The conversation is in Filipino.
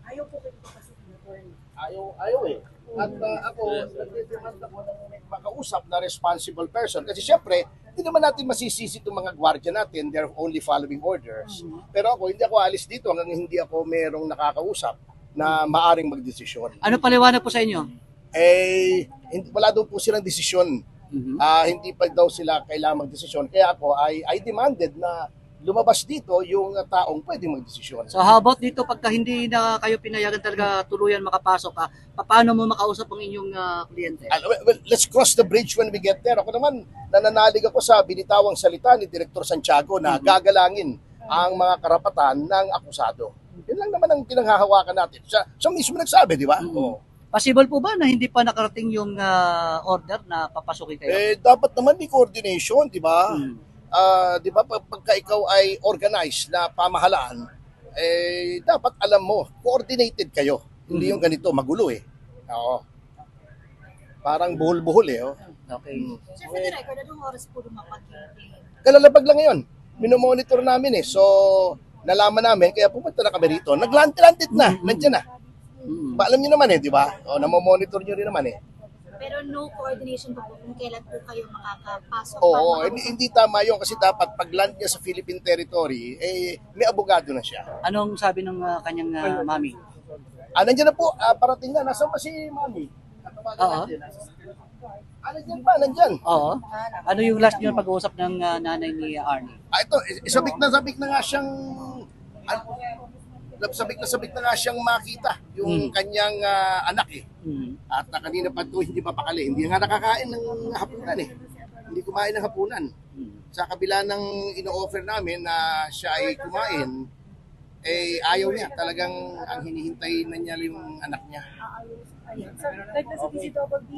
Ayaw po kayo kasi attorney. Ayaw eh. At ako, nagdidemand ako ng makausap na responsible person. Kasi syempre, hindi naman natin masisisi itong mga gwardiya natin. They're only following orders. Pero ako, hindi ako alis dito hanggang hindi ako merong nakakausap na maaring magdesisyon. Ano paliwanag po sa inyo? Wala daw po silang desisyon. Hindi pa daw sila kailangan magdesisyon. Kaya ako, I demanded na lumabas dito yung taong pwedeng magdesisyon. So how about dito pagka hindi na kayo pinayagan talaga tuluyan makapasok ka, paano mo makausap ang inyong kliyente? Well, let's cross the bridge when we get there. Ako naman, nananalig ako sa binitawang salita ni Director Santiago na gagalangin ang mga karapatan ng akusado. Yun lang naman ang pinanghahawakan natin. Siya mismo nagsabi, di ba? Possible po ba na hindi pa nakarating yung order na papasukin kayo? Dapat naman may coordination, di ba? Di ba, pagka ikaw ay organized na pamahalaan, dapat alam mo, coordinated kayo. Hindi yung ganito, magulo eh. Oo. Parang buhol-buhol eh. Oh. Okay. Sir, for the record, anong oras po lumapag-claim? Kalalabag lang ngayon. Minomonitor namin eh. So, nalaman namin, kaya pupunta na kami rito. Naglantit na, nandiyan na. Alam nyo naman eh, di ba? O, namomonitor nyo rin naman eh. Pero no coordination po kung kailan po kayo makakapasok. Oo, hindi tama yun kasi dapat pag land niya sa Philippine territory, may abogado na siya. Anong sabi ng kanyang mami? Nandiyan na po, parating na. Nasaan pa si mami? Oo. Nandiyan pa, nandiyan. Oo. Ano yung last nyo pag-uusap ng nanay ni Arnie? Ito, sabik na nga siyang, sabik na nga siyang makita yung kanyang anak eh. At kanina pa ito, hindi papakali. Hindi nga nakakain ng hapunan eh. Hindi kumain ng hapunan. Sa kabila ng ino-offer namin na siya ay kumain, ayaw niya. Talagang ang hinihintay na niya yung anak niya. Sir, like na si DCWB,